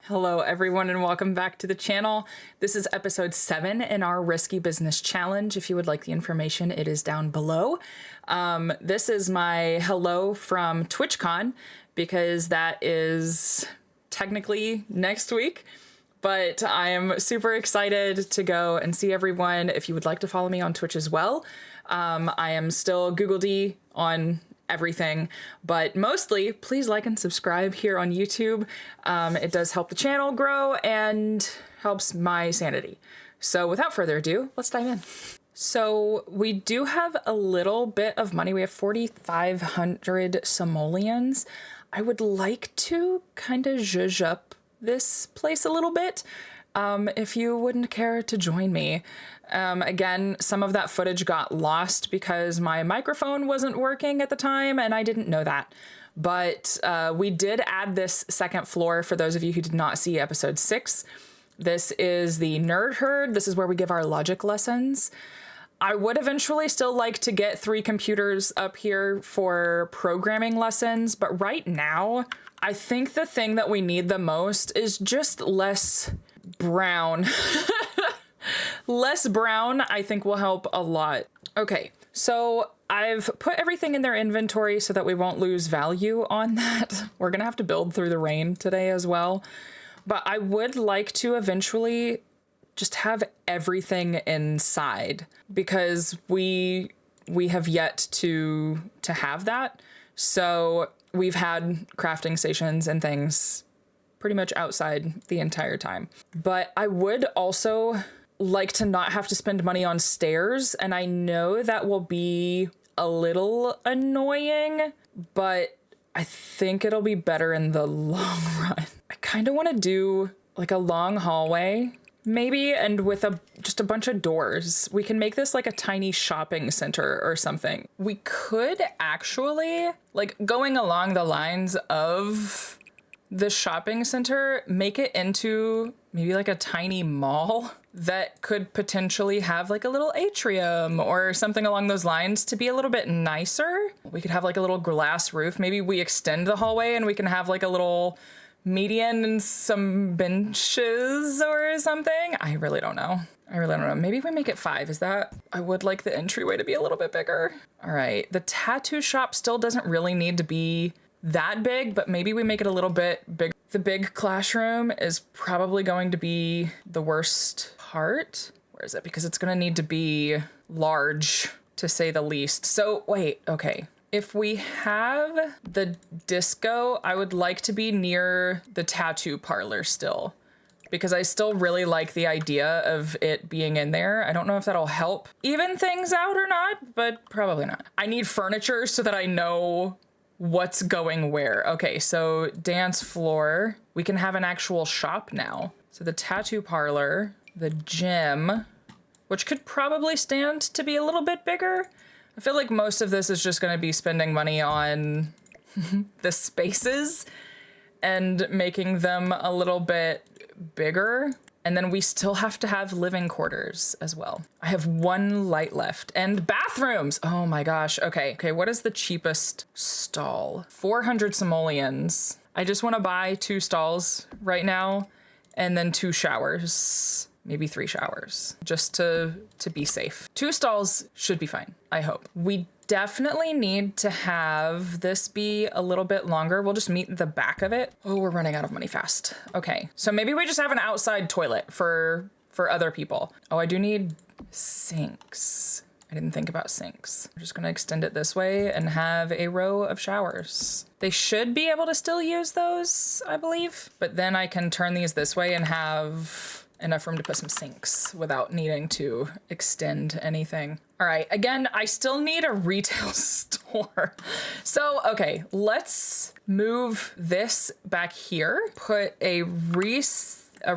Hello everyone and welcome back to the channel. This is episode 7 in our Risky Business Challenge. If you would like the information, it is down below. This is my hello from TwitchCon because that is technically next week, but I am super excited to go and see everyone. If you would like to follow me on Twitch as well, I am still GooglDee on everything, but mostly please like and subscribe here on YouTube. It does help the channel grow and helps my sanity. So without further ado, let's dive in. So we do have a little bit of money. We have 4,500 simoleons. I would like to kind of zhuzh up this place a little bit. If you wouldn't care to join me. Again, some of that footage got lost because my microphone wasn't working at the time and I didn't know that. But we did add this second floor for those of you who did not see episode 6. This is the Nerd Herd. This is where we give our logic lessons. I would eventually still like to get 3 computers up here for programming lessons, but right now, I think the thing that we need the most is just less brown. Less brown, I think, will help a lot. Okay, so I've put everything in their inventory so that we won't lose value on that. We're gonna have to build through the rain today as well. But I would like to eventually just have everything inside because we have yet to have that. So we've had crafting stations and things pretty much outside the entire time. But I would also like to not have to spend money on stairs, and I know that will be a little annoying, but I think it'll be better in the long run. I kind of want to do like a long hallway maybe, and with just a bunch of doors. We can make this like a tiny shopping center or something. We could actually, like, going along the lines of the shopping center, make it into maybe like a tiny mall that could potentially have like a little atrium or something along those lines to be a little bit nicer. We could have like a little glass roof. Maybe we extend the hallway and we can have like a little median and some benches or something. I really don't know. Maybe we make it 5. I would like the entryway to be a little bit bigger. All right. The tattoo shop still doesn't really need to be that big, but maybe we make it a little bit bigger. The big classroom is probably going to be the worst part. Where is it? Because it's going to need to be large, to say the least. So wait, okay. If we have the disco, I would like to be near the tattoo parlor still, because I still really like the idea of it being in there. I don't know if that'll help even things out or not, but probably not. I need furniture so that I know what's going where. Okay, so dance floor. We can have an actual shop now. So the tattoo parlor, the gym, which could probably stand to be a little bit bigger. I feel like most of this is just going to be spending money on the spaces and making them a little bit bigger. And then we still have to have living quarters as well. I have 1 light left and bathrooms. Oh my gosh. Okay. What is the cheapest stall? 400 simoleons. I just want to buy 2 stalls right now and then 2 showers, maybe 3 showers, just to be safe. 2 stalls should be fine, I hope. We definitely need to have this be a little bit longer. We'll just meet the back of it. Oh, we're running out of money fast. Okay, so maybe we just have an outside toilet for other people. Oh, I do need sinks. I didn't think about sinks. I'm just gonna extend it this way and have a row of showers. They should be able to still use those, I believe. But then I can turn these this way and have enough room to put some sinks without needing to extend anything. All right, again, I still need a retail store. So, okay, let's move this back here. Put a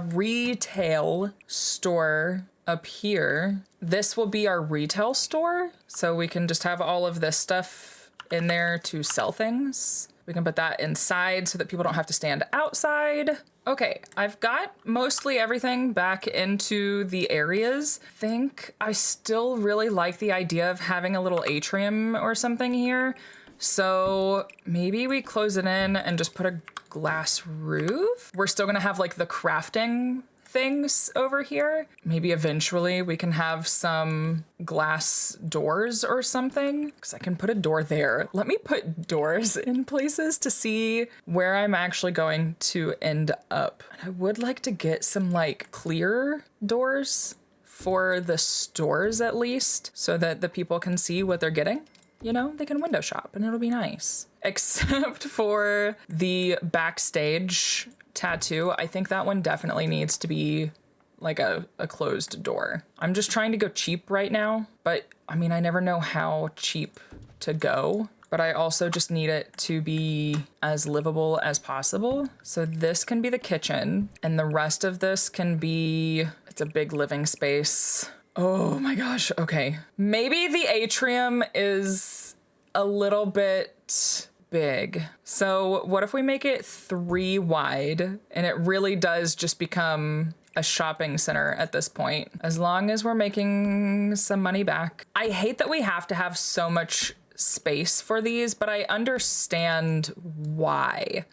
retail store up here. This will be our retail store. So we can just have all of this stuff in there to sell things. We can put that inside so that people don't have to stand outside. Okay, I've got mostly everything back into the areas. I think I still really like the idea of having a little atrium or something here. So maybe we close it in and just put a glass roof. We're still gonna have like the crafting things over here. Maybe eventually we can have some glass doors or something, because I can put a door there. Let me put doors in places to see where I'm actually going to end up. I would like to get some like clear doors for the stores at least, so that the people can see what they're getting. You know, they can window shop and it'll be nice. Except for the backstage tattoo. I think that one definitely needs to be like a closed door. I'm just trying to go cheap right now, but I mean, I never know how cheap to go, but I also just need it to be as livable as possible. So this can be the kitchen and the rest of this can be, it's a big living space. Oh my gosh, okay. Maybe the atrium is a little bit big. So what if we make it 3 wide and it really does just become a shopping center at this point, as long as we're making some money back. I hate that we have to have so much space for these, but I understand why.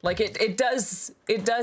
Like it does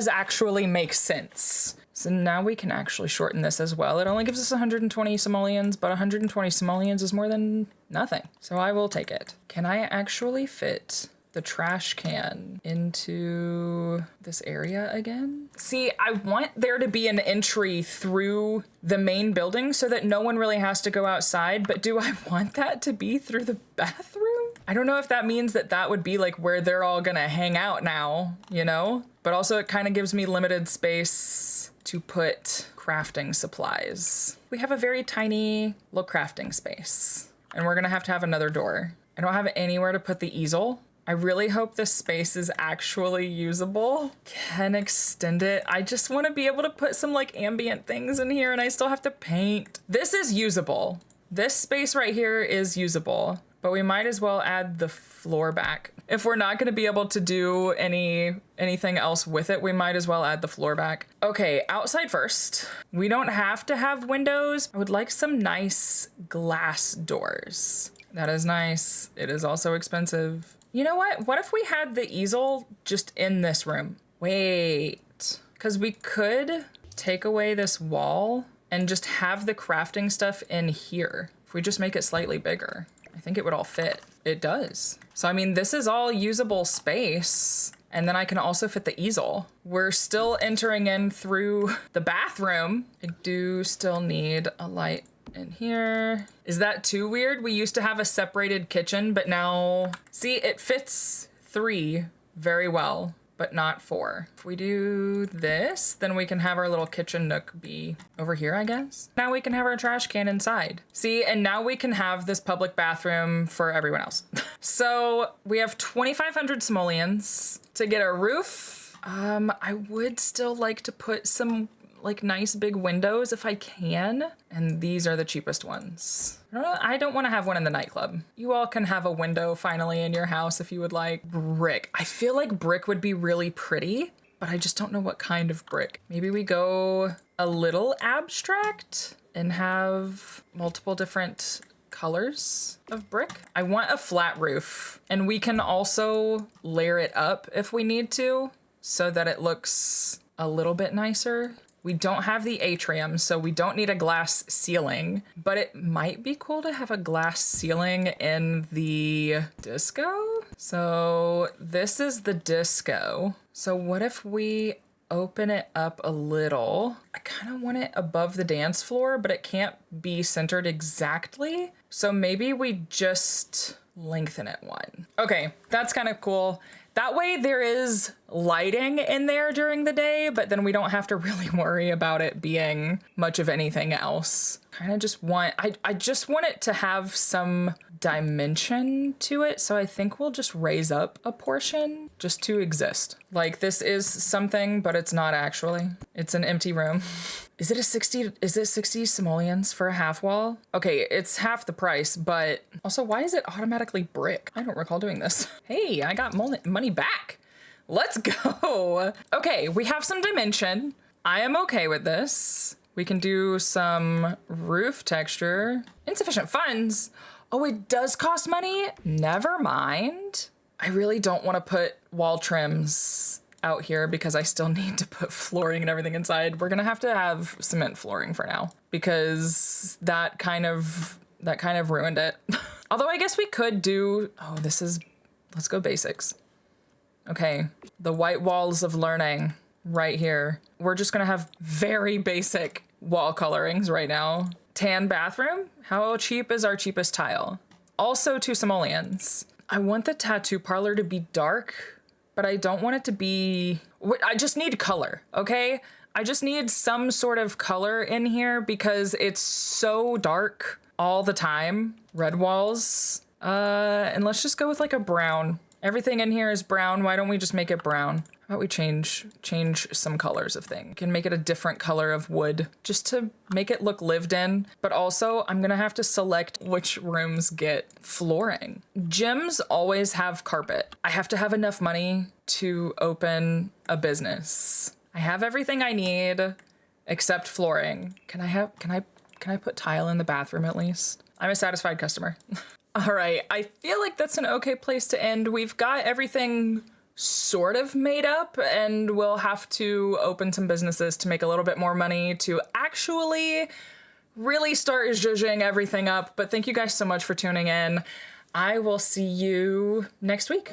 actually make sense. So now we can actually shorten this as well. It only gives us 120 simoleons, but 120 simoleons is more than nothing. So I will take it. Can I actually fit the trash can into this area again? See, I want there to be an entry through the main building so that no one really has to go outside, but do I want that to be through the bathroom? I don't know if that means that that would be like where they're all gonna hang out now, you know? But also it kind of gives me limited space to put crafting supplies. We have a very tiny little crafting space, and we're gonna have to have another door. I don't have anywhere to put the easel. I really hope this space is actually usable. Can extend it. I just want to be able to put some like ambient things in here, and I still have to paint. This is usable. This space right here is usable, but we might as well add the floor back. If we're not gonna be able to do anything else with it, we might as well add the floor back. Okay, outside first. We don't have to have windows. I would like some nice glass doors. That is nice. It is also expensive. You know what? What if we had the easel just in this room? Wait, because we could take away this wall and just have the crafting stuff in here. If we just make it slightly bigger, I think it would all fit. It does. So, I mean, this is all usable space. And then I can also fit the easel. We're still entering in through the bathroom. I do still need a light in here. Is that too weird? We used to have a separated kitchen, but now, see, it fits 3 very well, but not 4. If we do this, then we can have our little kitchen nook be over here, I guess. Now we can have our trash can inside. See, and now we can have this public bathroom for everyone else. So we have 2,500 simoleons to get a roof. I would still like to put some like nice big windows if I can. And these are the cheapest ones. I don't want to have one in the nightclub. You all can have a window finally in your house if you would like. Brick. I feel like brick would be really pretty, but I just don't know what kind of brick. Maybe we go a little abstract and have multiple different colors of brick. I want a flat roof, and we can also layer it up if we need to so that it looks a little bit nicer. We don't have the atrium, so we don't need a glass ceiling, but it might be cool to have a glass ceiling in the disco. So this is the disco. So what if we open it up a little? I kind of want it above the dance floor, but it can't be centered exactly. So maybe we just lengthen it 1. Okay, that's kind of cool. That way there is lighting in there during the day, but then we don't have to really worry about it being much of anything else. Kind of just want, I just want it to have some dimension to it. So I think we'll just raise up a portion just to exist. Like this is something, but it's not actually. It's an empty room. Is it 60 simoleons for a half wall? Okay, it's half the price, but also why is it automatically brick? I don't recall doing this. Hey, I got money back. Let's go. Okay, we have some dimension. I am okay with this. We can do some roof texture. Insufficient funds. Oh, it does cost money? Never mind. I really don't want to put wall trims out here because I still need to put flooring and everything inside. We're gonna have to have cement flooring for now because that kind of ruined it. Although I guess we could do, let's go basics. Okay, the white walls of learning right here. We're just gonna have very basic wall colorings right now. Tan bathroom, how cheap is our cheapest tile? Also 2 simoleons. I want the tattoo parlor to be dark, but I don't want it to be, I just need color, okay? I just need some sort of color in here because it's so dark all the time. Red walls, and let's just go with like a brown. Everything in here is brown. Why don't we just make it brown? How about we change some colors of things? We can make it a different color of wood just to make it look lived in. But also I'm gonna have to select which rooms get flooring. Gyms always have carpet. I have to have enough money to open a business. I have everything I need except flooring. Can I put tile in the bathroom at least? I'm a satisfied customer. All right, I feel like that's an okay place to end. We've got everything sort of made up and we'll have to open some businesses to make a little bit more money to actually really start zhuzhing everything up. But thank you guys so much for tuning in. I will see you next week.